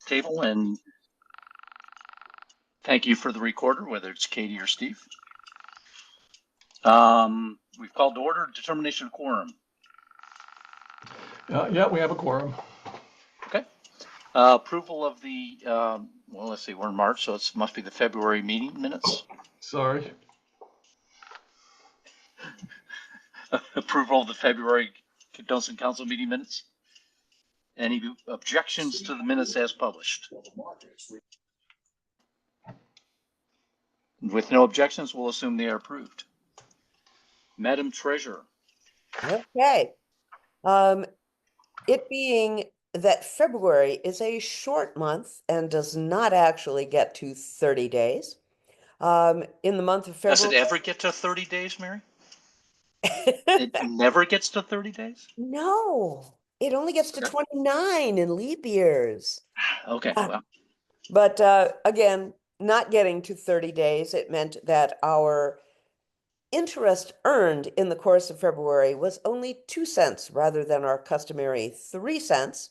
table, and thank you for the recorder, whether it's Katie or Steve. We've called to order determination of quorum. Yeah, we have a quorum. Okay. Approval of the, well, let's see, we're in March, so it must be the February meeting minutes. Sorry. Approval of the February Docent Council meeting minutes. Any objections to the minutes as published? With no objections, we'll assume they are approved. Madam Treasurer. Okay. It being that February is a short month and does not actually get to 30 days. In the month of February. Does it ever get to 30 days, Mary? It never gets to 30 days? No, it only gets to 29 in leap years. Okay, well. But again, not getting to 30 days, it meant that our interest earned in the course of February was only 2 cents rather than our customary 3 cents.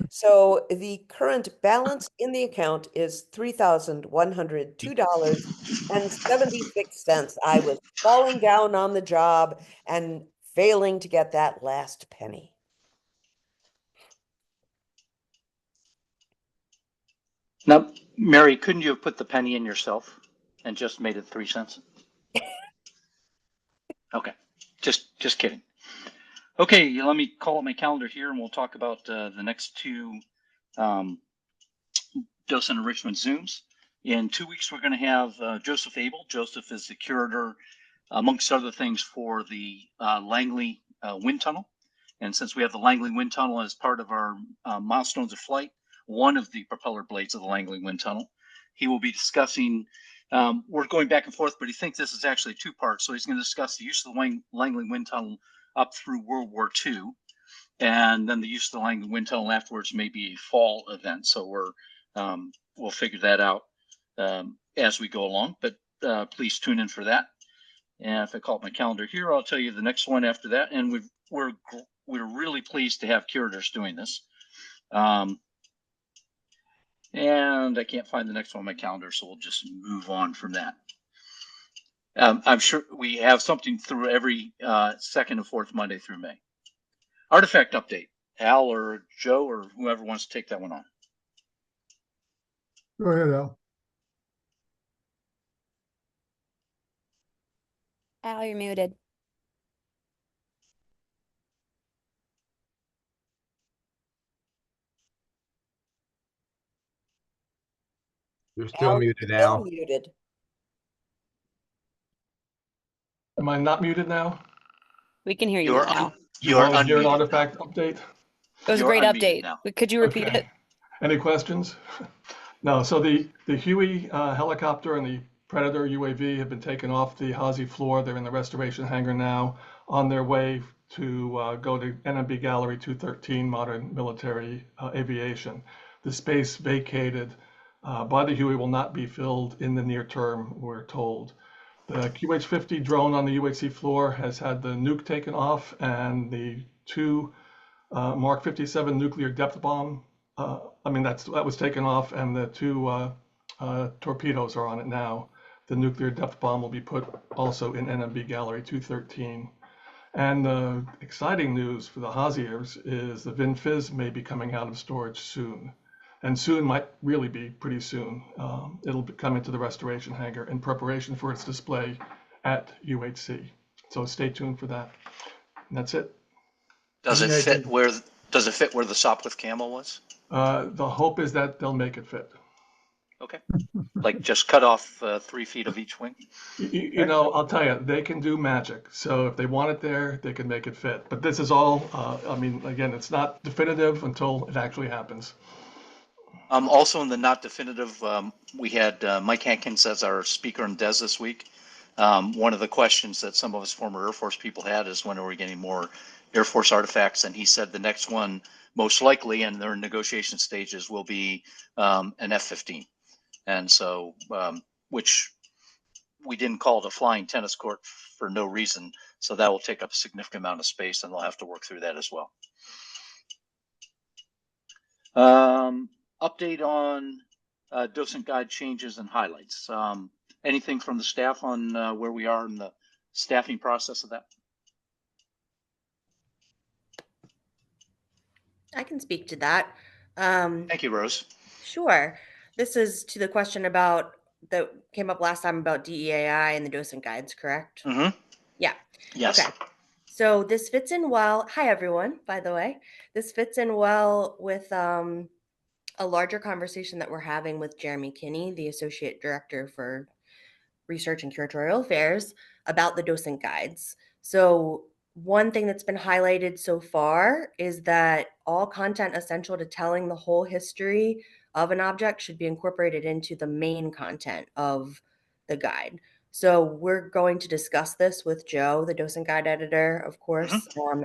So the current balance in the account is $3,102.76. I was falling down on the job and failing to get that last penny. Now, Mary, couldn't you have put the penny in yourself and just made it 3 cents? Okay, just kidding. Okay, let me call up my calendar here and we'll talk about the next two Docent Enrichment Zooms. In 2 weeks, we're going to have Joseph Abel. Joseph is the curator, amongst other things, for the Langley Wind Tunnel. And since we have the Langley Wind Tunnel as part of our milestones of flight, one of the propeller blades of the Langley Wind Tunnel, he will be discussing, we're going back and forth, but he thinks this is actually 2 parts. So he's going to discuss the use of the Langley Wind Tunnel up through World War II. And then the use of the Langley Wind Tunnel afterwards may be a fall event. So we'll figure that out as we go along, but please tune in for that. And if I call up my calendar here, I'll tell you the next one after that. And we're really pleased to have curators doing this. And I can't find the next one on my calendar, so we'll just move on from that. I'm sure we have something through every second and fourth Monday through May. Artifact update. Al or Joe or whoever wants to take that one on. Go ahead, Al. Al, you're muted. You're still muted, Still Al. muted. Am I not muted now? We can hear you now, Al. You are Is there an unmuted artifact now. update? It was a You're great unmuted update. now. Could you repeat Okay. it? Any questions? No, so the Huey helicopter and the Predator UAV have been taken off the Hazy floor. They're in the restoration hangar now on their way to go to NMB Gallery 213, Modern Military Aviation. The space vacated by the Huey will not be filled in the near term, we're told. The QH-50 drone on the UHC floor has had the nuke taken off, and the 2 Mark 57 nuclear depth bomb, that was taken off, and the 2 torpedoes are on it now. The nuclear depth bomb will be put also in NMB Gallery 213. And the exciting news for the Haziers is the VinFizz may be coming out of storage soon. And soon might really be pretty soon. It'll come into the restoration hangar in preparation for its display at UHC. So stay tuned for that. And that's it. Does it fit where the Sopwith Camel was? The hope is that they'll make it fit. Okay. Like just cut off 3 feet of each wing? You know, I'll tell you, they can do magic. So if they want it there, they can make it fit. But this is all, again, it's not definitive until it actually happens. Also in the not definitive, we had Mike Hankins as our speaker in DES this week. One of the questions that some of us former Air Force people had is when are we getting more Air Force artifacts? And he said the next one, most likely, and they're in negotiation stages, will be an F-15. And so, which we didn't call it a flying tennis court for no reason. So that will take up a significant amount of space, and they'll have to work through that as well. update on docent guide changes and highlights. Anything from the staff on where we are in the staffing process of that? I can speak to that. Thank you, Rose. Sure. This is to the question about that came up last time about DEAI and the docent guides, correct? Mm-hmm. Yeah. Yes. Okay. So this fits in well. Hi, everyone, by the way. This fits in well with a larger conversation that we're having with Jeremy Kinney, the Associate Director for Research and Curatorial Affairs, about the docent guides. So one thing that's been highlighted so far is that all content essential to telling the whole history of an object should be incorporated into the main content of the guide. So we're going to discuss this with Joe, the docent guide editor, of course,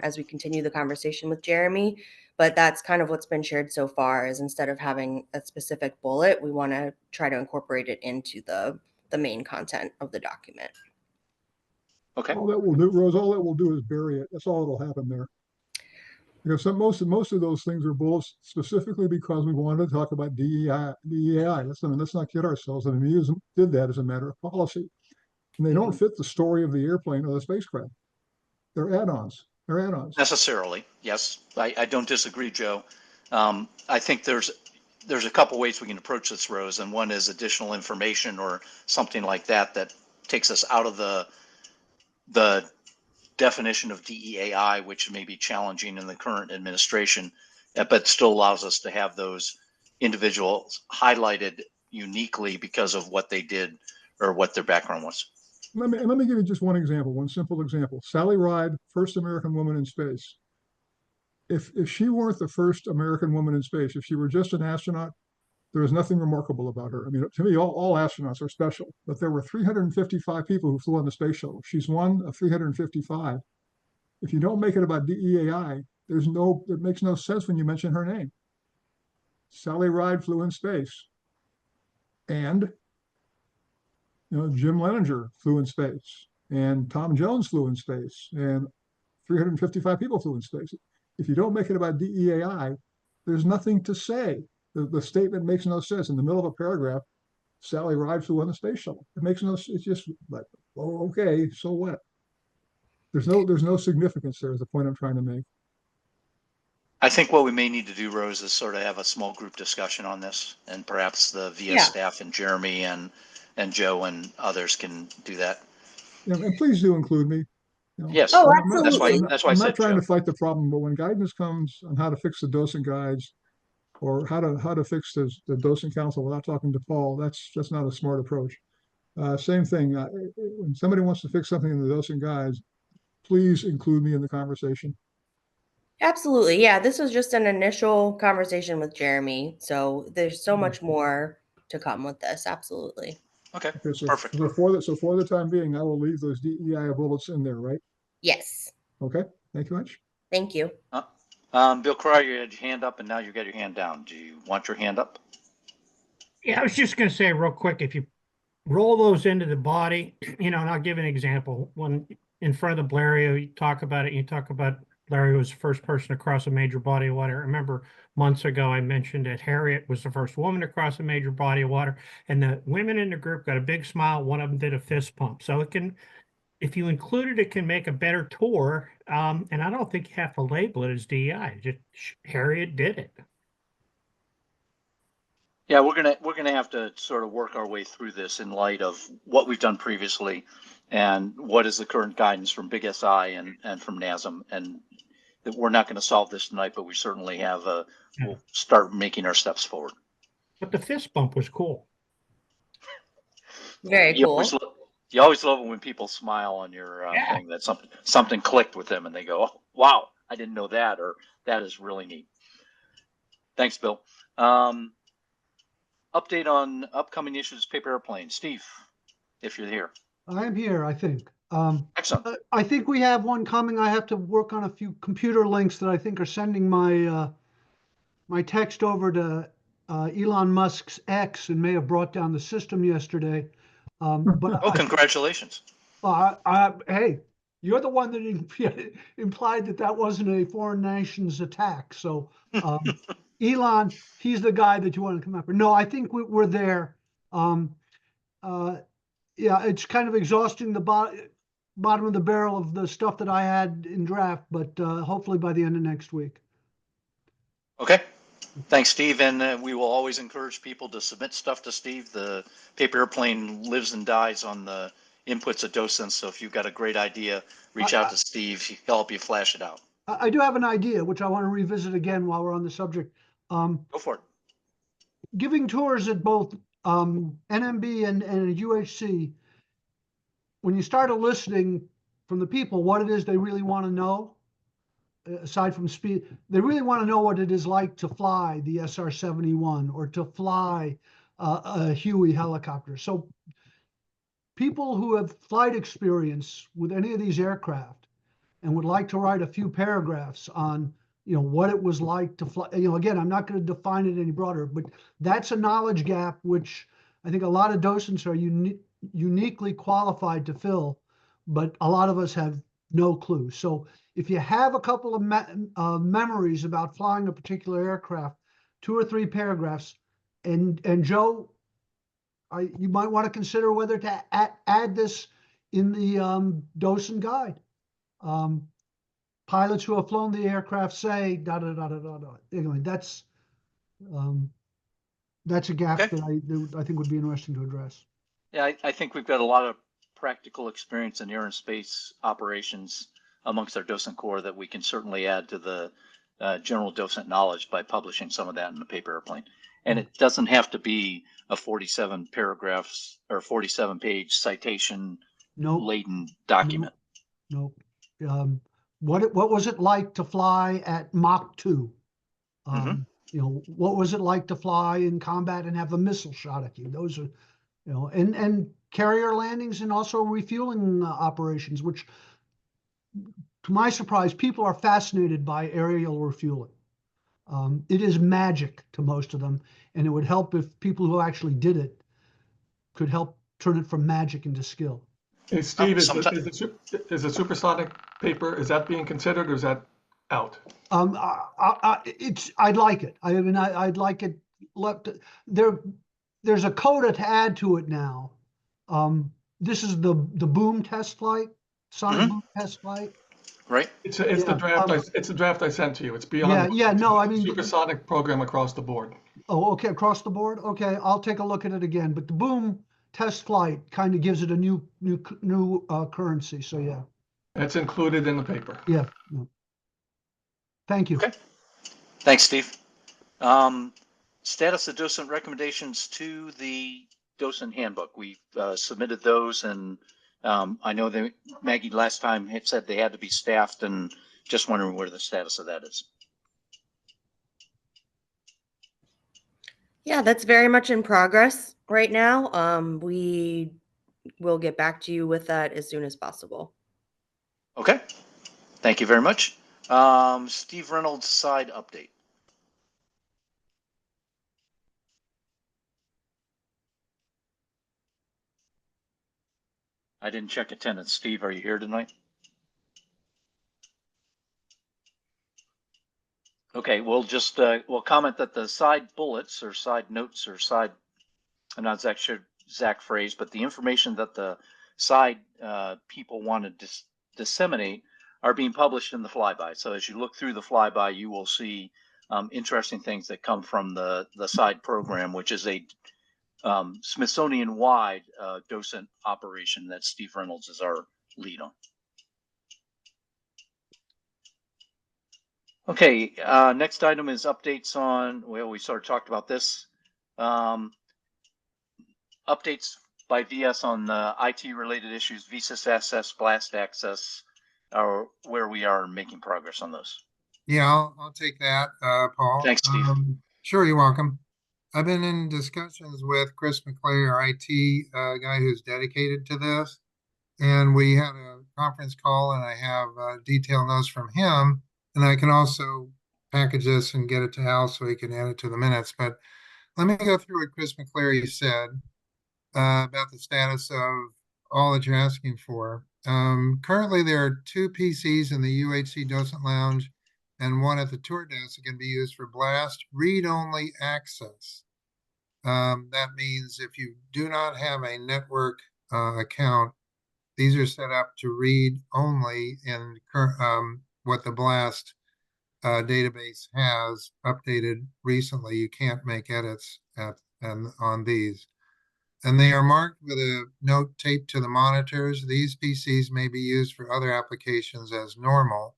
as we continue the conversation with Jeremy. But that's kind of what's been shared so far is instead of having a specific bullet, we want to try to incorporate it into the main content of the document. Okay. All that will do, Rose, all that will do is bury it. That's all that'll happen there. Because most of those things are bullets specifically because we wanted to talk about DEI. Let's not kid ourselves. And the museum did that as a matter of policy. And they don't fit the story of the airplane or the spacecraft. They're add-ons. They're add-ons. Necessarily, yes. I don't disagree, Joe. I think there's a couple ways we can approach this, Rose, and one is additional information or something like that that takes us out of the definition of DEAI, which may be challenging in the current administration, but still allows us to have those individuals highlighted uniquely because of what they did or what their background was. Let me give you just one example, one simple example. Sally Ride, first American woman in space. If she weren't the first American woman in space, if she were just an astronaut, there is nothing remarkable about her. I mean, to me, all astronauts are special, but there were 355 people who flew on the space shuttle. She's one of 355. If you don't make it about DEAI, it makes no sense when you mention her name. Sally Ride flew in space. And, Jim Leninger flew in space. And Tom Jones flew in space. And 355 people flew in space. If you don't make it about DEAI, there's nothing to say. The statement makes no sense. In the middle of a paragraph, Sally Ride flew on the space shuttle. It makes no. It's just like, oh, okay, so what? There's no significance there. Is the point I'm trying to make. I think what we may need to do, Rose, is sort of have a small group discussion on this, and perhaps the VIA staff and Jeremy and Joe and others can do that. Yeah, and please do include me. Yes. Oh, absolutely. That's why I I'm said not trying Joe. to fight the problem, but when guidance comes on how to fix the docent guides or how to fix the docent council without talking to Paul, that's not a smart approach. Same thing. When somebody wants to fix something in the docent guides, please include me in the conversation. Absolutely. Yeah, this was just an initial conversation with Jeremy. So there's so much more to come with this. Absolutely. Okay, so, perfect. So for the time being, I will leave those DEI bullets in there, right? Yes. Okay. Thank you much. Thank you. Bill Cryer, you had your hand up and now you got your hand down. Do you want your hand up? Yeah, I was just going to say real quick, if you roll those into the body, and I'll give an example. When in front of the Blériot, you talk about it, you talk about Larry was the first person to cross a major body of water. I remember months ago, I mentioned that Harriet was the first woman to cross a major body of water, and the women in the group got a big smile. One of them did a fist pump. So it can, if you include it, it can make a better tour. And I don't think you have to label it as DEI. Just Harriet did it. Yeah, we're gonna have to sort of work our way through this in light of what we've done previously and what is the current guidance from Big SI and from NASM. And that we're not going to solve this tonight, but we certainly have we'll start making our steps forward. But the fist bump was cool. Very cool. You always love it when people smile on your thing, that something clicked with them and they go, oh, wow, I didn't know that, or that is really neat. Thanks, Bill. Update on upcoming issues, paper airplane. Steve, if you're here. I'm here, I think. Excellent. I think we have one coming. I have to work on a few computer links that I think are sending my my text over to Elon Musk's X and may have brought down the system yesterday. But Congratulations. Hey, you're the one that implied that wasn't a foreign nation's attack. So Elon, he's the guy that you want to come after. No, I think we're there. Um, yeah, it's kind of exhausting the bottom of the barrel of the stuff that I had in draft, but hopefully by the end of next week. Okay. Thanks, Steve. And we will always encourage people to submit stuff to Steve. The paper airplane lives and dies on the inputs of docents. So if you've got a great idea, reach out to Steve. He'll help you flash it out. I do have an idea, which I want to revisit again while we're on the subject. Go for it. Giving tours at both NMB and UHC, when you start eliciting from the people what it is they really want to know, aside from speed, they really want to know what it is like to fly the SR-71 or to fly a Huey helicopter. So people who have flight experience with any of these aircraft and would like to write a few paragraphs on, what it was like to fly. Again, I'm not going to define it any broader, but that's a knowledge gap which I think a lot of docents are uniquely qualified to fill, but a lot of us have no clue. So if you have a couple of memories about flying a particular aircraft, 2 or 3 paragraphs, and Joe, you might want to consider whether to add this in the docent guide. Pilots who have flown the aircraft say da da da da da da. Anyway, that's a gap Okay. that I think would be interesting to address. Yeah, I think we've got a lot of practical experience in air and space operations amongst our docent corps that we can certainly add to the general docent knowledge by publishing some of that in the paper airplane. And it doesn't have to be a 47 paragraphs or 47 page citation laden document. Nope. What was it like to fly at Mach 2? What was it like to fly in combat and have a missile shot at you? Those are, and carrier landings and also refueling operations, which, to my surprise, people are fascinated by aerial refueling. It is magic to most of them, and it would help if people who actually did it could help turn it from magic into skill. Hey, Steve, is the supersonic paper, is that being considered or is that out? I'd like it. I mean, I'd like it left. There's a coda to add to it now. This is the boom test flight, sonic boom test flight. Right. It's the draft. It's the draft I sent to you. It's beyond. Yeah. No, I mean supersonic program across the board. Oh, okay, across the board. Okay, I'll take a look at it again. But the boom test flight kind of gives it a new currency. So yeah. It's included in the paper. Yeah. Thank you. Okay. Thanks, Steve. Status of docent recommendations to the docent handbook. We've submitted those, and I know that Maggie last time had said they had to be staffed, and just wondering where the status of that is. Yeah, that's very much in progress right now. We will get back to you with that as soon as possible. Okay. Thank you very much. Steve Reynolds side update. I didn't check attendance. Steve, are you here tonight? Okay, we'll just we'll comment that the side bullets or side notes or side, I'm not exact phrase, but the information that the side people want to disseminate are being published in the flyby. So as you look through the flyby, you will see interesting things that come from the side program, which is a Smithsonian-wide docent operation that Steve Reynolds is our lead on. Okay, next item is updates on, well, we sort of talked about this. Updates by VS on the IT-related issues, VSys access, blast access, or where we are making progress on those. Yeah, I'll take that, Paul. Thanks, Steve. Sure, you're welcome. I've been in discussions with Chris McClary, our IT guy who's dedicated to this. And we had a conference call, and I have detailed notes from him. And I can also package this and get it to Al so he can add it to the minutes. But let me go through what Chris McClary said about the status of all that you're asking for. Currently, there are 2 PCs in the UHC Docent Lounge and one at the tour desk that can be used for blast read-only access. That means if you do not have a network account, these are set up to read only in what the blast database has updated recently. You can't make edits on these. And they are marked with a note taped to the monitors. These PCs may be used for other applications as normal.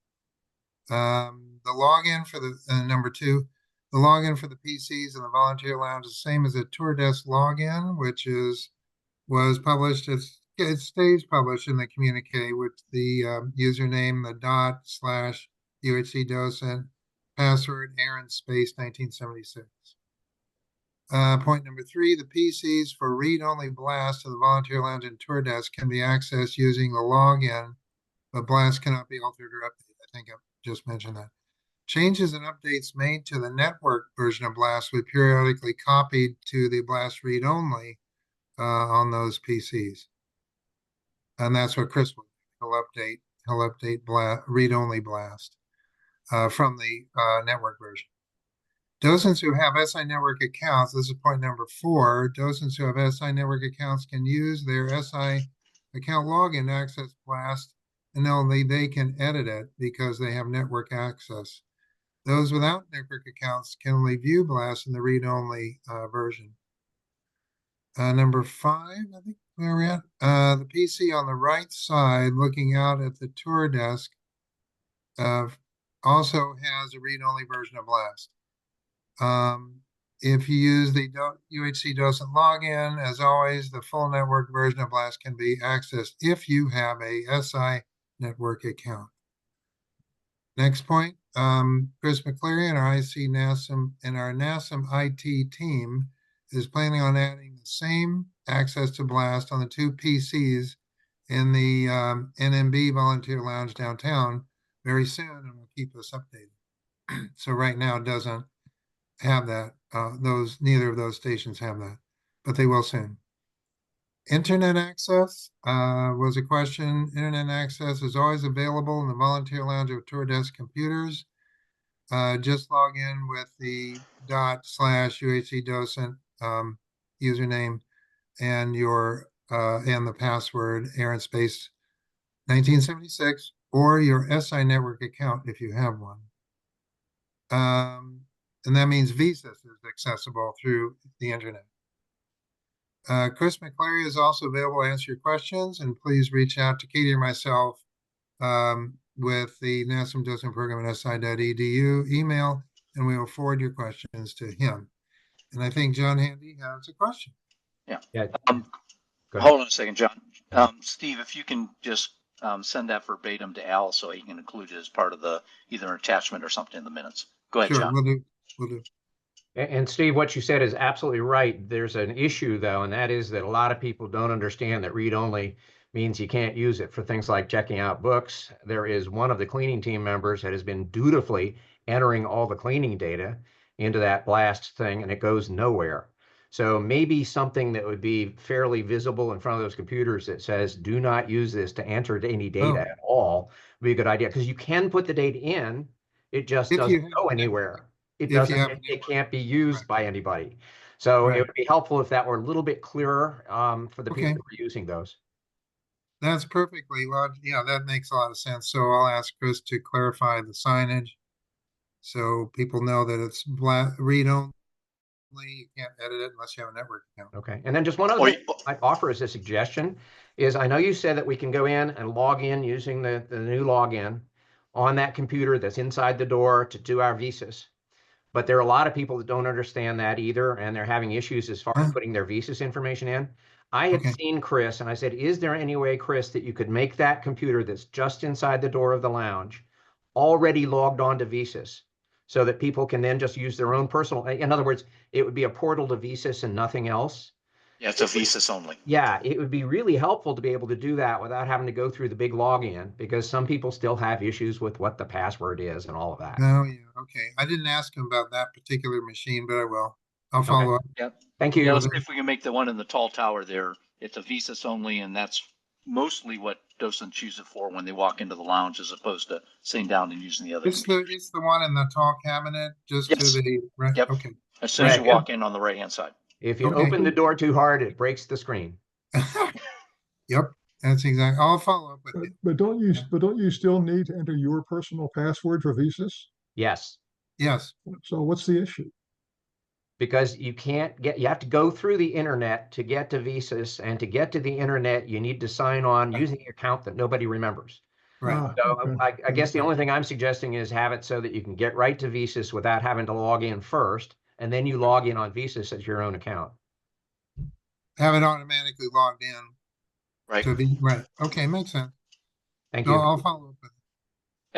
The login for the number 2, the login for the PCs and the volunteer lounge is the same as a tour desk login, which was published. It stays published in the communique with the username, the /UHC docent, password Aaron space 1976. Point number 3, the PCs for read-only blast to the volunteer lounge and tour desk can be accessed using the login, but blast cannot be altered or updated. I think I just mentioned that. Changes and updates made to the network version of blast will be periodically copied to the blast read-only on those PCs. And that's what Chris will do. He'll update read-only blast from the network version. Docents who have SI network accounts, this is point number 4, docents who have SI network accounts can use their SI account login to access blast, and only they can edit it because they have network access. Those without network accounts can only view blast in the read-only version. Number 5, I think where we're at. The PC on the right side, looking out at the tour desk, also has a read-only version of blast. If you use the UHC docent login, as always, the full network version of blast can be accessed if you have a SI network account. Next point, Chris McCleary and our IC NASM and our NASM IT team is planning on adding the same access to blast on the 2 PCs in the NMB volunteer lounge downtown very soon, and will keep us updated. So right now it doesn't have that. Neither of those stations have that, but they will soon. Internet access was a question. Internet access is always available in the volunteer lounge of tour desk computers. Just log in with the /UHC docent username and your and the password Aaron space 1976 or your SI network account if you have one. And that means VSIS is accessible through the internet. Chris McCleary is also available to answer your questions, and please reach out to Katie or myself with the NASM docent program at si.edu email, and we will forward your questions to him. And I think John Handy has a question. Yeah. Yeah. Hold on a second, John. Steve, if you can just send that verbatim to Al so he can include it as part of the either an attachment or something in the minutes. Go ahead, Sure, John. We'll do. And Steve, what you said is absolutely right. There's an issue, though, and that is that a lot of people don't understand that read-only means you can't use it for things like checking out books. There is one of the cleaning team members that has been dutifully entering all the cleaning data into that blast thing, and it goes nowhere. So maybe something that would be fairly visible in front of those computers that says, do not use this to enter any data at all would be a good idea, because you can put the data in, it just doesn't go anywhere. It doesn't, it can't be used by anybody. So it would be helpful if that were a little bit clearer for the people that were using those. That's perfectly logical. Yeah, that makes a lot of sense. So I'll ask Chris to clarify the signage so people know that it's read-only. You can't edit it unless you have a network account. Okay. And then just one other thing I'd offer as a suggestion is, I know you said that we can go in and log in using the new login on that computer that's inside the door to do our visas. But there are a lot of people that don't understand that either, and they're having issues as far as putting their visas information in. I had seen Chris, and I said, is there any way, Chris, that you could make that computer that's just inside the door of the lounge already logged on to visas, so that people can then just use their own personal, in other words, it would be a portal to visas and nothing else. Yeah, it's a visas only. Yeah, it would be really helpful to be able to do that without having to go through the big login, because some people still have issues with what the password is and all of that. Oh, yeah. Okay. I didn't ask him about that particular machine, but I will. I'll follow up. Yep. Thank you. Yeah, let's see if we can make the one in the tall tower there. It's a visas only, and that's mostly what docents use it for when they walk into the lounge, as opposed to sitting down and using the other It's computers. the one in the tall cabinet, just to Yes. the right. Yep. Okay. As soon as you Right. walk in on the right-hand side. If you Okay. open the door too hard, it breaks the screen. Yep, that's exactly. I'll follow up with you. But don't you still need to enter your personal password for Visas? Yes, Yes. So what's the issue? because you have to go through the internet to get to Visas, and to get to the internet, you need to sign on using an account that nobody remembers. Right. Ah, So okay. I guess the only thing I'm suggesting is have it so that you can get right to Visas without having to log in first, and then you log in on Visas as your own account. Have it automatically logged in Right. to be right. Okay, makes sense. Thank So you. I'll follow up with it.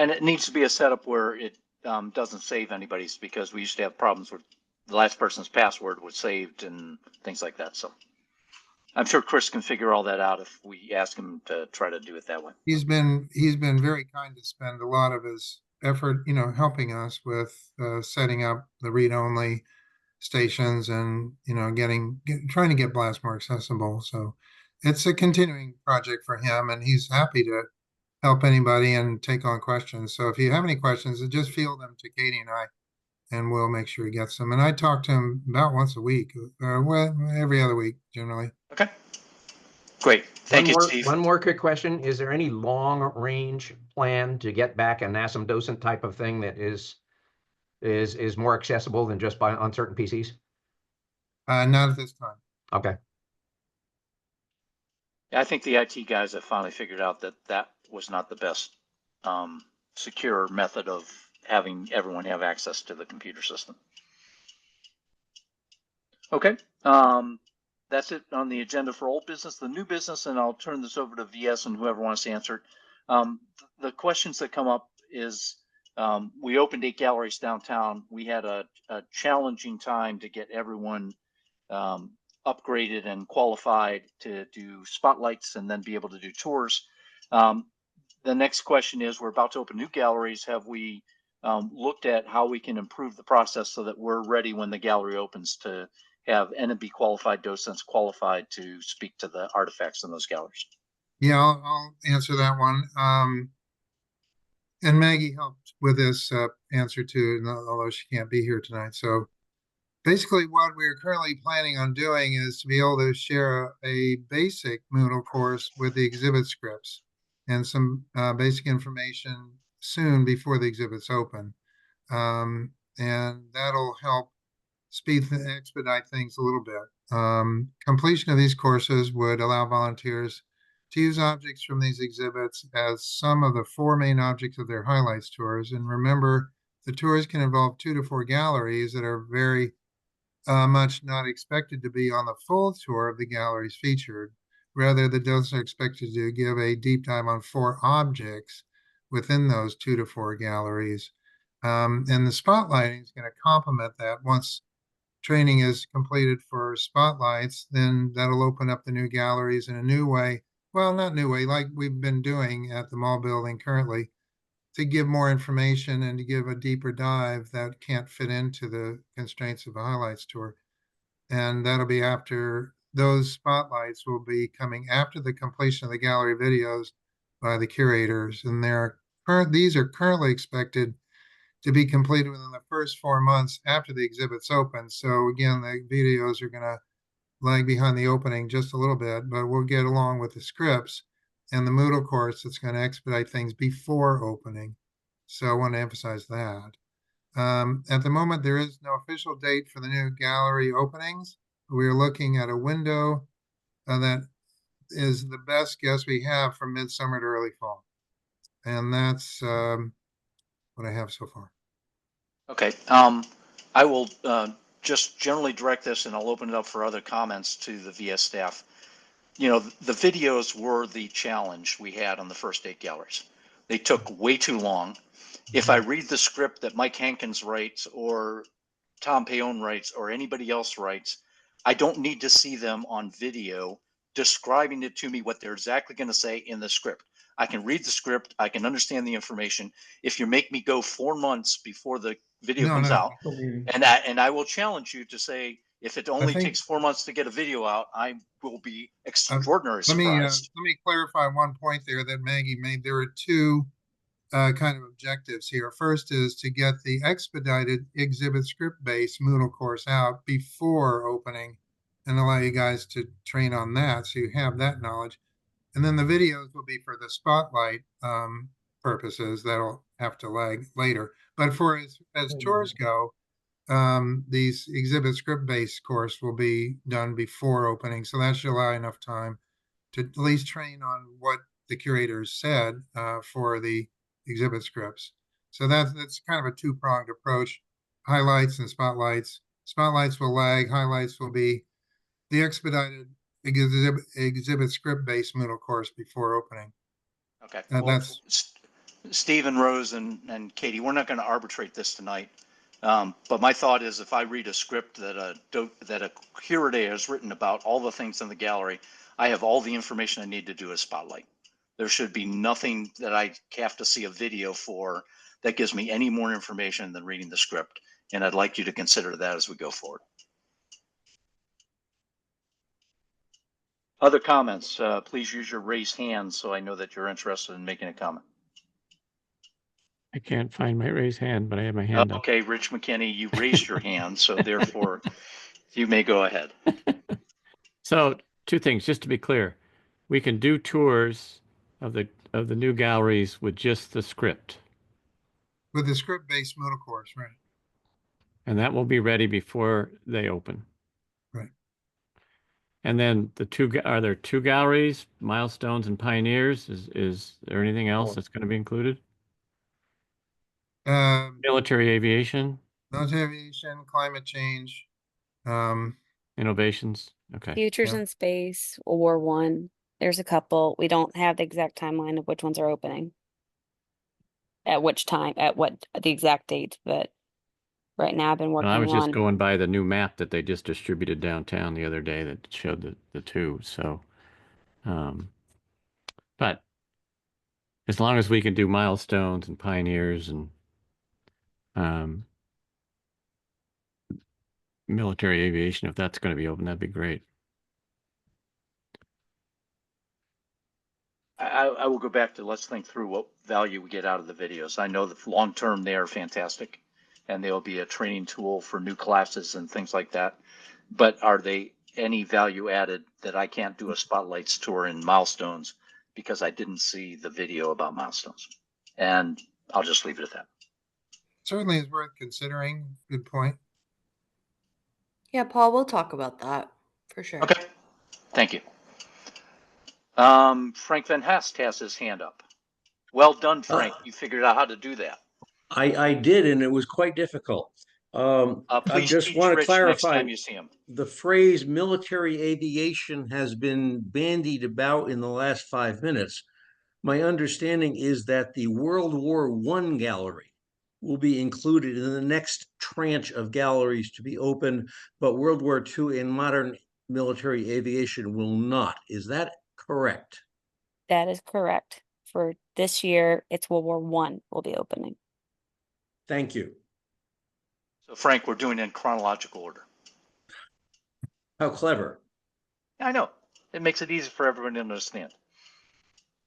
And it needs to be a setup where it doesn't save anybody's, because we used to have problems with the last person's password was saved and things like that. So I'm sure Chris can figure all that out if we ask him to try to do it that way. He's been very kind to spend a lot of his effort, helping us with setting up the read-only stations and trying to get Blast more accessible. So it's a continuing project for him, and he's happy to help anybody and take on questions. So if you have any questions, just field them to Katie and I, and we'll make sure he gets them. And I talk to him about once a week, well, every other week generally. Okay. Great. Thank you, Steve. One more quick question. Is there any long range plan to get back a NASM docent type of thing that is more accessible than just on certain PCs? Not at this time. Okay. I think the IT guys have finally figured out that that was not the best secure method of having everyone have access to the computer system. Okay. That's it on the agenda for old business. The new business, and I'll turn this over to VS and whoever wants to answer it. The questions that come up is, we opened 8 galleries downtown. We had a challenging time to get everyone upgraded and qualified to do spotlights and then be able to do tours. The next question is, we're about to open new galleries. Have we looked at how we can improve the process so that we're ready when the gallery opens to have NMB qualified docents qualified to speak to the artifacts in those galleries? Yeah, I'll answer that one. And Maggie helped with this answer too, although she can't be here tonight. So basically what we're currently planning on doing is to be able to share a basic Moodle course with the exhibit scripts and some basic information soon before the exhibits open. And that'll help expedite things a little bit. Completion of these courses would allow volunteers to use objects from these exhibits as some of the 4 main objects of their highlights tours. And remember, the tours can involve 2 to 4 galleries that are very much not expected to be on the full tour of the galleries featured. Rather, the docents are expected to give a deep dive on 4 objects within those 2 to 4 galleries. And the spotlighting is going to complement that. Once training is completed for spotlights, then that'll open up the new galleries in a new way. Well, not new way, like we've been doing at the mall building currently, to give more information and to give a deeper dive that can't fit into the constraints of a highlights tour. And that'll be after those spotlights will be coming after the completion of the gallery videos by the curators. And these are currently expected to be completed within the first 4 months after the exhibits open. So again, the videos are going to lag behind the opening just a little bit, but we'll get along with the scripts and the Moodle course that's going to expedite things before opening. So I want to emphasize that. At the moment, there is no official date for the new gallery openings. We're looking at a window that is the best guess we have from midsummer to early fall. And that's what I have so far. Okay. I will just generally direct this, and I'll open it up for other comments to the VS staff. The videos were the challenge we had on the first 8 galleries. They took way too long. If I read the script that Mike Hankins writes or Tom Paone writes or anybody else writes, I don't need to see them on video describing it to me what they're exactly going to say in the script. I can read the script. I can understand the information. If you make me go 4 months before the video comes out, and I will challenge you to say, If it only think- takes 4 months to get a video out, I will be extraordinarily Let surprised. me clarify one point there that Maggie made. There are two kind of objectives here. First is to get the expedited exhibit script-based Moodle course out before opening and allow you guys to train on that, so you have that knowledge. And then the videos will be for the spotlight purposes. That'll have to lag later. But for as tours go, these exhibit script-based course will be done before opening, so that should allow enough time to at least train on what the curators said for the exhibit scripts. So that's kind of a two-pronged approach: highlights and spotlights. Spotlights will lag. Highlights will be the expedited exhibit script-based Moodle course before opening. Okay. That's Steve and Rose and Katie, we're not going to arbitrate this tonight. But my thought is, if I read a script that a curator has written about all the things in the gallery, I have all the information I need to do a spotlight. There should be nothing that I have to see a video for that gives me any more information than reading the script. And I'd like you to consider that as we go forward. Other comments, please use your raised hand so I know that you're interested in making a comment. I can't find my raised hand, but I have my hand up. Okay, Rich McKinney, you raised your hand, so therefore you may go ahead. So two things, just to be clear. We can do tours of the new galleries with just the script. with the script-based Moodle course, right? And that will be ready before they open. Right. And then are there two galleries, Milestones and Pioneers? Is there anything else that's going to be included? Military aviation? Military aviation, climate change. Innovations? Okay. Futures in Space, World War One. There's a couple. We don't have the exact timeline of which ones are opening. At which time, at what the exact date, but right now I've been working I was on. just going by the new map that they just distributed downtown the other day that showed the two. So, but as long as we can do Milestones and Pioneers and military aviation, if that's going to be open, that'd be great. I will go back to, let's think through what value we get out of the videos. I know that long term they are fantastic and they'll be a training tool for new classes and things like that. But are they any value added that I can't do a spotlights tour in Milestones because I didn't see the video about Milestones? And I'll just leave it at that. Certainly is worth considering. Good point. Yeah, Paul, we'll talk about that for sure. Okay, thank you. Frank Van Hest has his hand up. Well done, Frank. You figured out how to do that. I did, and it was quite difficult. I Please just teach want to Rich next clarify, time you see him. the phrase military aviation has been bandied about in the last 5 minutes. My understanding is that the World War I gallery will be included in the next tranche of galleries to be open, but World War II and modern military aviation will not. Is that correct? That is correct. For this year, it's World War One will be opening. Thank you. So Frank, we're doing it in chronological order. How clever. I know. It makes it easy for everyone to understand.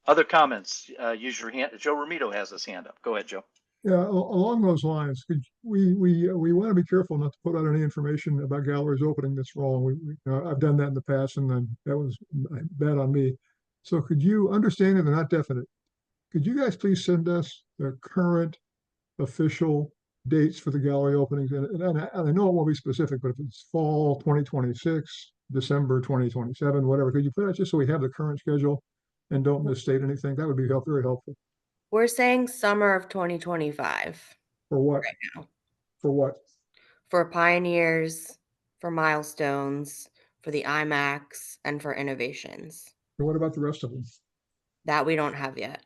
Other comments? Use your hand. Joe Romito has his hand up. Go ahead, Joe. Yeah, along those lines, we want to be careful not to put out any information about galleries opening that's wrong. I've done that in the past, and then that was bad on me. So could you understand that they're not definite? Could you guys please send us the current official dates for the gallery openings? And I know it won't be specific, but if it's fall 2026, December 2027, whatever, could you put it just so we have the current schedule and don't misstate anything? That would be very helpful. We're saying summer of 2025 For what? right now. For what? For Pioneers, for Milestones, for the IMAX, and for Innovations. And what about the rest of them? That we don't have yet.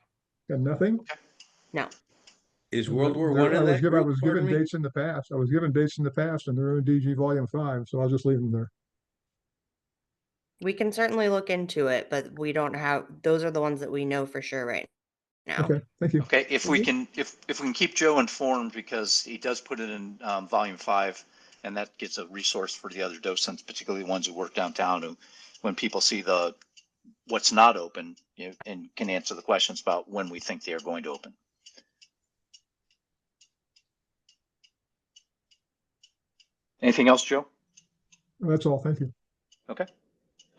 Got nothing? No. Is World War I in that I group? was given dates in the past. I was given dates in the past, and they're in DG Volume 5, so I'll just leave them there. We can certainly look into it, but we don't have, those are the ones that we know for sure right now. Okay, thank you. Okay, if we can keep Joe informed, because he does put it in volume 5, And that gets a resource for the other docents, particularly the ones who work downtown, who, when people see what's not open, and can answer the questions about when we think they are going to open. Anything else, Joe? That's all. Thank you. Okay.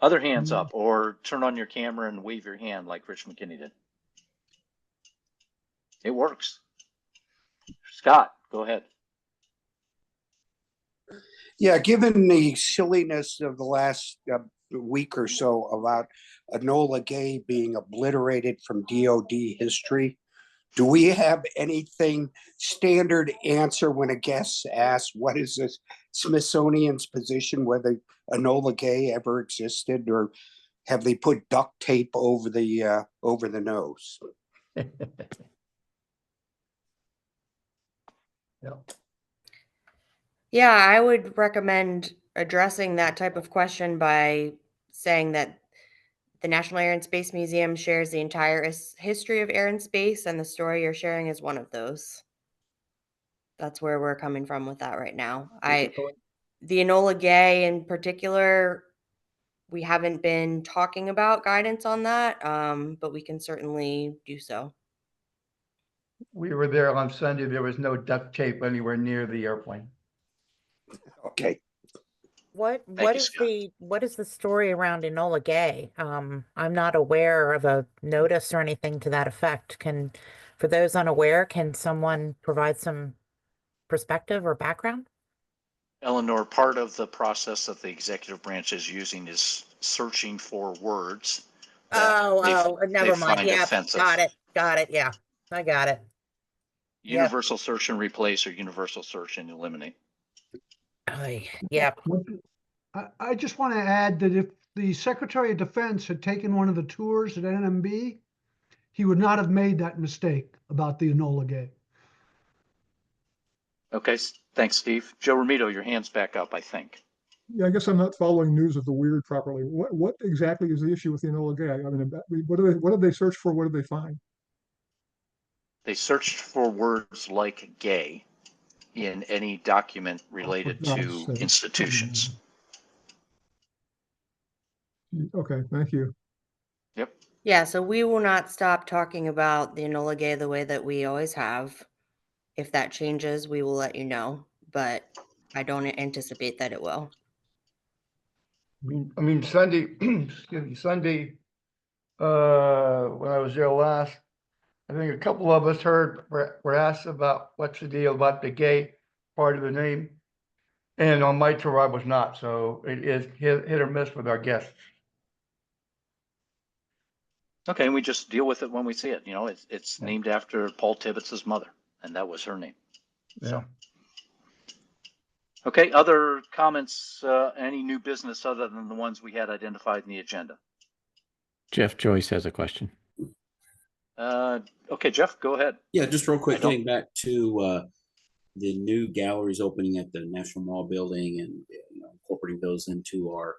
Other hands up, or turn on your camera and wave your hand like Rich McKinney did. It works. Scott, go ahead. Yeah, given the silliness of the last week or so about Enola Gay being obliterated from DoD history, do we have anything standard answer when a guest asks what is the Smithsonian's position, whether Enola Gay ever existed, or have they put duct tape over the nose? Yeah, I would recommend addressing that type of question by saying that the National Air and Space Museum shares the entire history of air and space, and the story you're sharing is one of those. That's where we're coming from with that right now. The Enola Gay in particular, we haven't been talking about guidance on that, but we can certainly do so. We were there on Sunday. There was no duct tape anywhere near the airplane. Okay. What you, is the story around Enola Gay? I'm not aware of a notice or anything to that effect. For those unaware, can someone provide some perspective or background? Eleanor, part of the process that the executive branch is using is searching for words that Never they mind. find Yeah, offensive. got it. Yeah, I got it. Universal search and replace, or universal search and eliminate. Yeah. I just want to add that if the Secretary of Defense had taken one of the tours at NMB, he would not have made that mistake about the Enola Gay. Okay, thanks, Steve. Joe Romito, your hand's back up, I think. Yeah, I guess I'm not following news of the weird properly. What exactly is the issue with the Enola Gay? I mean, what did they search for? What did they find? They searched for words like gay in any document related to institutions. Okay, thank you. Yep. Yeah, so we will not stop talking about the Enola Gay the way that we always have. If that changes, we will let you know, but I don't anticipate that it will. I mean, Sunday, excuse me, Sunday, when I was there last, I think a couple of us were asked about what's the deal about the gay part of the name. And on my tour, I was not. So it is hit or miss with our guests. Okay, and we just deal with it when we see it. It's named after Paul Tibbitz's mother, and that was her name. Yeah. So. Okay, other comments, any new business other than the ones we had identified in the agenda? Jeff Joyce has a question. Okay, Jeff, go ahead. Yeah, just real quick, getting back to the new galleries opening at the National Mall building and incorporating those into our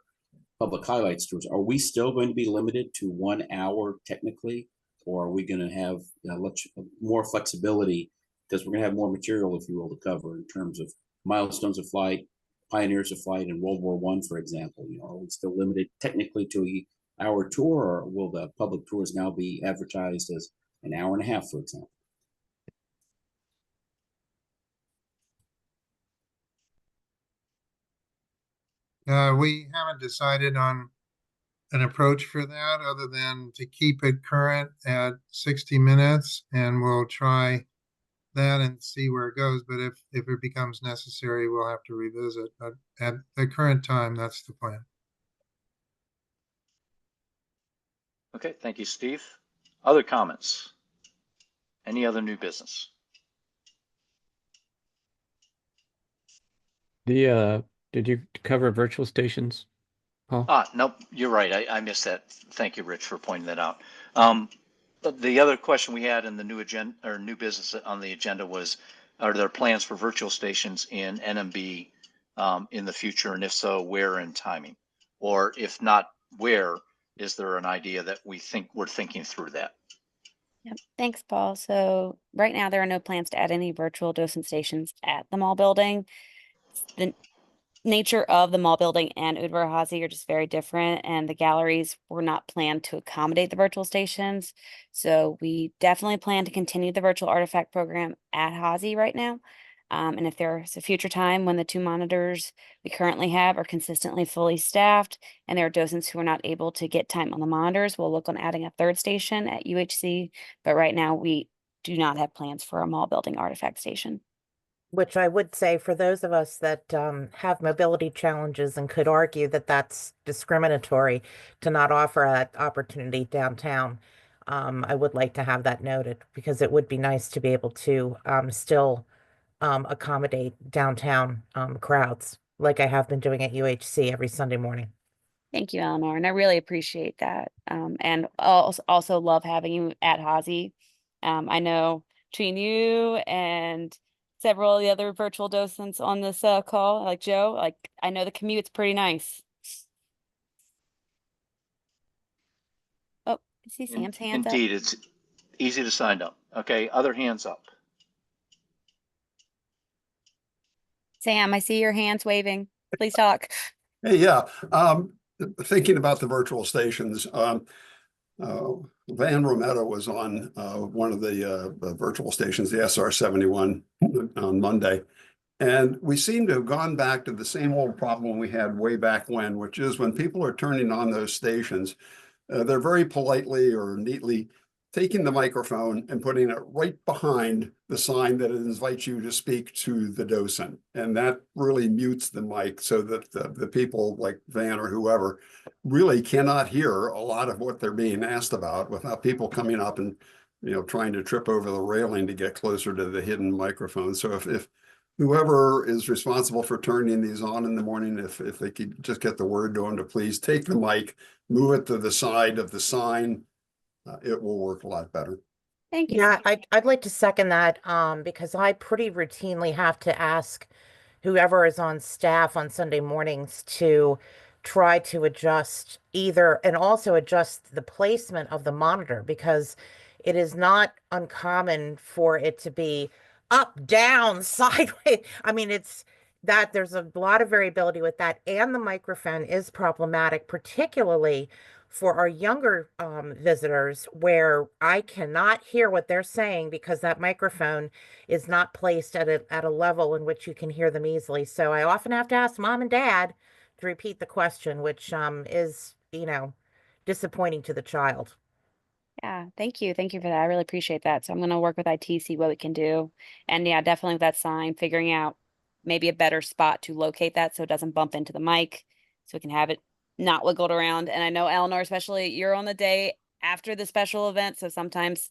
public highlights tours. Are we still going to be limited to 1 hour technically, or are we going to have much more flexibility because we're going to have more material, if you will, to cover in terms of milestones of flight, pioneers of flight, and World War I, for example? Are we still limited technically to an hour tour, or will the public tours now be advertised as an hour and a half, for example? We haven't decided on an approach for that other than to keep it current at 60 minutes, and we'll try that and see where it goes. But if it becomes necessary, we'll have to revisit. But at the current time, that's the plan. Okay, thank you, Steve. Other comments? Any other new business? Did you cover virtual stations, Paul? Nope, you're right. I missed that. Thank you, Rich, for pointing that out. But the other question we had in the new agenda or new business on the agenda was, are there plans for virtual stations in NMB in the future? And if so, where and timing? Or if not, where, is there an idea that we're thinking through that? Yep. Thanks, Paul. So right now there are no plans to add any virtual docent stations at the mall building. nature of the mall building and Udvar-Hazy are just very different, and the galleries were not planned to accommodate the virtual stations. So we definitely plan to continue the virtual artifact program at Hazy right now. And if there's a future time when the 2 monitors we currently have are consistently fully staffed and there are docents who are not able to get time on the monitors, we'll look on adding a 3rd station at UHC. But right now we do not have plans for a mall building artifact station. Which I would say for those of us that have mobility challenges and could argue that that's discriminatory to not offer that opportunity downtown, I would like to have that noted because it would be nice to be able to still accommodate downtown crowds like I have been doing at UHC every Sunday morning. Thank you, Eleanor, and I really appreciate that. And also love having you at Hazy. I know between you and several of the other virtual docents on this call, like Joe, like I know the commute's pretty nice. Oh, I see Sam's hands up. Indeed, it's easy to sign up. Okay, other hands up. Sam, I see your hands waving. Please talk. Hey, yeah. Thinking about the virtual stations, Van Rometta was on one of the virtual stations, the SR-71, on Monday. And we seem to have gone back to the same old problem we had way back when, which is when people are turning on those stations, they're very politely or neatly taking the microphone and putting it right behind the sign that invites you to speak to the docent. And that really mutes the mic so that the people like Van or whoever really cannot hear a lot of what they're being asked about without people coming up and, trying to trip over the railing to get closer to the hidden microphone. So if whoever is responsible for turning these on in the morning, if they could just get the word to them to please take the mic, move it to the side of the sign, it will work a lot better. Thank you. Yeah, I'd like to second that because I pretty routinely have to ask whoever is on staff on Sunday mornings to try to adjust either and also adjust the placement of the monitor because it is not uncommon for it to be up, down, sideways. I mean, it's that there's a lot of variability with that, and the microphone is problematic, particularly for our younger visitors where I cannot hear what they're saying because that microphone is not placed at a level in which you can hear them easily. So I often have to ask mom and dad to repeat the question, which is, disappointing to the child. Yeah, thank you. Thank you for that. I really appreciate that. So I'm going to work with IT, see what we can do. And yeah, definitely with that sign, figuring out maybe a better spot to locate that so it doesn't bump into the mic, so we can have it not wiggled around. And I know Eleanor, especially you're on the day after the special event, so sometimes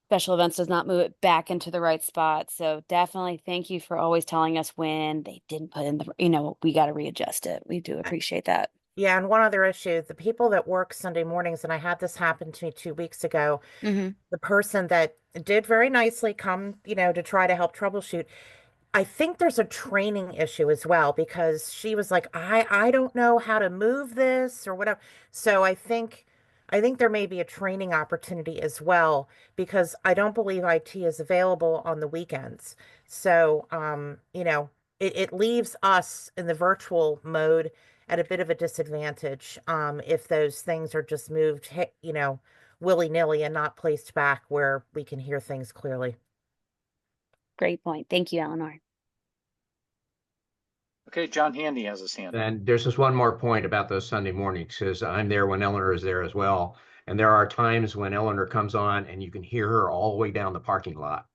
special events does not move it back into the right spot. So definitely thank you for always telling us when they didn't put in the, we got to readjust it. We do appreciate that. Yeah, and one other issue, the people that work Sunday mornings, and I had this happen to me 2 weeks ago, the person that did very nicely come, to try to help troubleshoot, I think there's a training issue as well because she was like, I don't know how to move this or whatever. So I think there may be a training opportunity as well because I don't believe IT is available on the weekends. So it leaves us in the virtual mode at a bit of a disadvantage if those things are just moved, willy-nilly and not placed back where we can hear things clearly. Great point. Thank you, Eleanor. Okay, John Handy has his hand. And there's just one more point about those Sunday mornings, because I'm there when Eleanor is there as well. And there are times when Eleanor comes on and you can hear her all the way down the parking lot.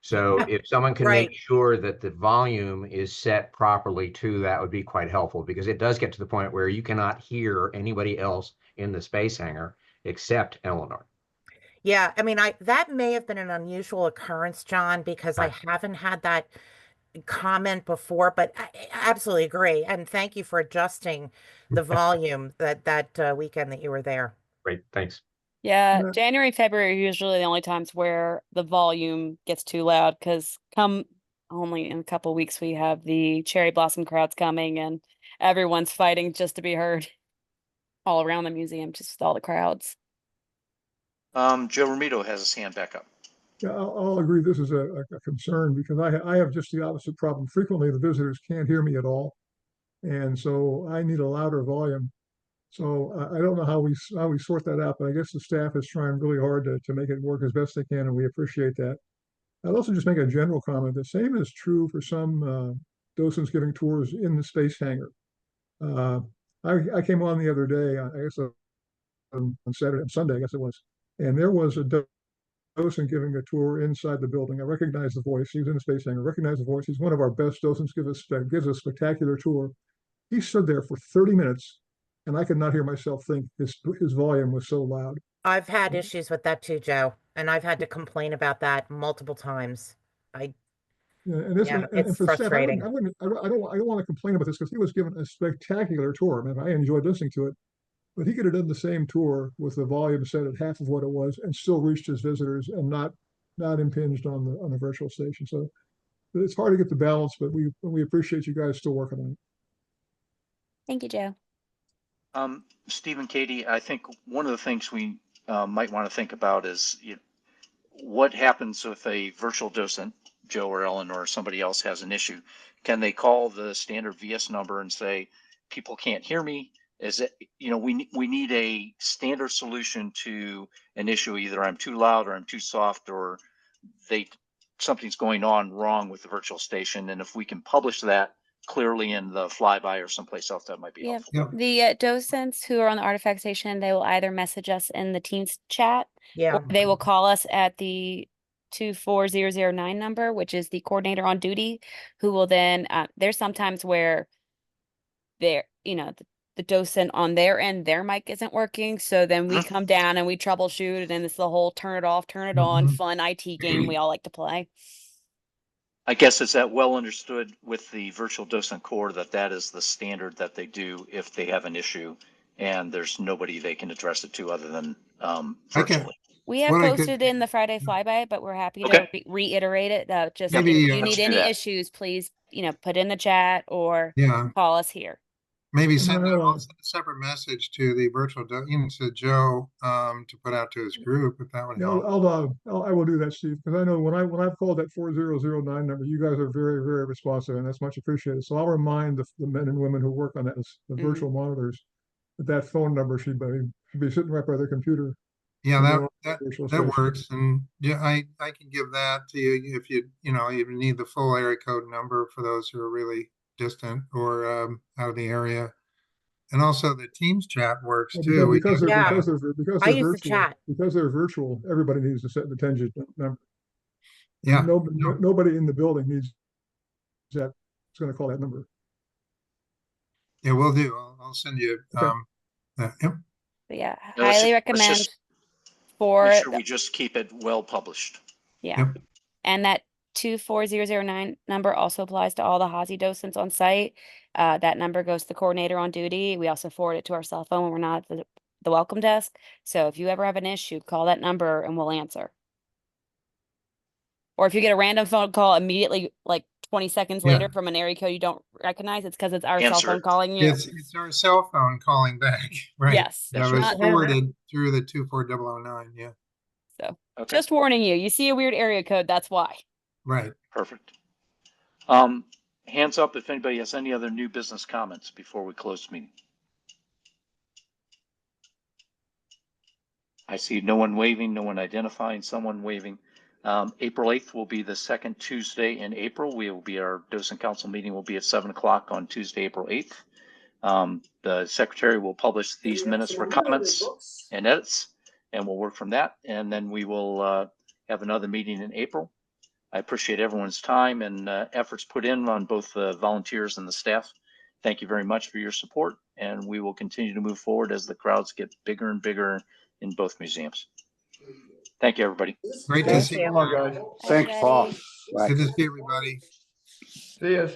So if someone can make sure that the volume is set properly too, that would be quite helpful because it does get to the point where you cannot hear anybody else in the space hangar except Eleanor. Yeah, I mean, that may have been an unusual occurrence, John, because I haven't had that comment before, but I absolutely agree. And thank you for adjusting the volume that weekend that you were there. Great, thanks. Yeah, January, February are usually the only times where the volume gets too loud because come only in a couple weeks we have the cherry blossom crowds coming and everyone's fighting just to be heard all around the museum, just with all the crowds. Joe Romito has his hand back up. Yeah, I'll agree. This is a concern because I have just the opposite problem. Frequently, the visitors can't hear me at all. And so I need a louder volume. So I don't know how we sort that out, but I guess the staff is trying really hard to make it work as best they can, and we appreciate that. I'd also just make a general comment. The same is true for some docents giving tours in the space hangar. Uh, I came on the other day, I guess on Saturday, Sunday, I guess it was, and there was a docent giving a tour inside the building. I recognized the voice. He was in the space hangar. I recognized the voice. He's one of our best docents. Gives a spectacular tour. He stood there for 30 minutes, and I could not hear myself think. His volume was so loud. I've had issues with that too, Joe, and I've had to complain about that multiple times. And It's for the staff, frustrating. I don't want to complain about this because he was given a spectacular tour. I mean, I enjoyed listening to it, but he could have done the same tour with the volume set at half of what it was and still reached his visitors and not impinged on the virtual station. So it's hard to get the balance, but we appreciate you guys still working on it. Thank you, Joe. Steve and Katie, I think one of the things we might want to think about is what happens if a virtual docent, Joe or Ellen or somebody else, has an issue. Can they call the standard VS number and say, people can't hear me? Is it, we need a standard solution to an issue. Either I'm too loud or I'm too soft, or something's going on wrong with the virtual station. And if we can publish that clearly in the flyby or someplace else, that might be helpful. Yep. The docents who are on the artifact station, they will either message us in the Teams chat, Yeah. or they will call us at the 24009 number, which is the coordinator on duty, who will then, there's sometimes where they're, the docent on their end, their mic isn't working. So then we come down and we troubleshoot, and then it's the whole turn it off, turn it on, fun IT game we all like to play. I guess is that well understood with the virtual docent core that is the standard that they do if they have an issue and there's nobody they can address it to other than virtually. We have posted in the Friday flyby, but we're happy to reiterate it. Just Maybe, if you let's need do any that. issues, please, put in the chat or Yeah. call us here. Maybe send a separate message to the virtual, to Joe, to put out to his group, if that would help. I will do that, Steve, because I know when I've called that 4009 number, you guys are very, very responsive, and that's much appreciated. So I'll remind the men and women who work on that, the virtual monitors, that phone number should be sitting right by their computer. Yeah, that works. And yeah, I can give that to you if you need the full area code number for those who are really distant or out of the area. And also the Teams chat works too. Because they're the virtual. chat. Because they're virtual, everybody needs to set the 10-digit number. Yeah. Nobody in the building needs that. It's going to call that number. Yeah, we'll do. I'll send you. Okay. Yep. But yeah, Now, highly let's recommend just for make sure we just keep it well published. Yeah. And that 24009 number also applies to all the HASI docents on site. That number goes to the coordinator on duty. We also forward it to our cell phone when we're not at the welcome desk. So if you ever have an issue, call that number and we'll answer. Or if you get a random phone call immediately, like 20 seconds later from an area code you don't recognize, it's because it's our cell phone calling you. It's our cell phone calling back, right? Yes. That was forwarded through the 24009, yeah. So just warning you, you see a weird area code, that's why. Right. Perfect. Hands up if anybody has any other new business comments before we close the meeting. I see no one waving, no one identifying, someone waving. April 8th will be the second Tuesday in April. Our docent council meeting will be at 7 o'clock on Tuesday, April 8th. The secretary will publish these minutes for comments and edits, and we'll work from that. And then we will have another meeting in April. I appreciate everyone's time and efforts put in on both the volunteers and the staff. Thank you very much for your support, and we will continue to move forward as the crowds get bigger and bigger in both museums. Thank you, everybody. Great to see you. Come on, guys. Thanks, Paul. Good to see everybody. See us.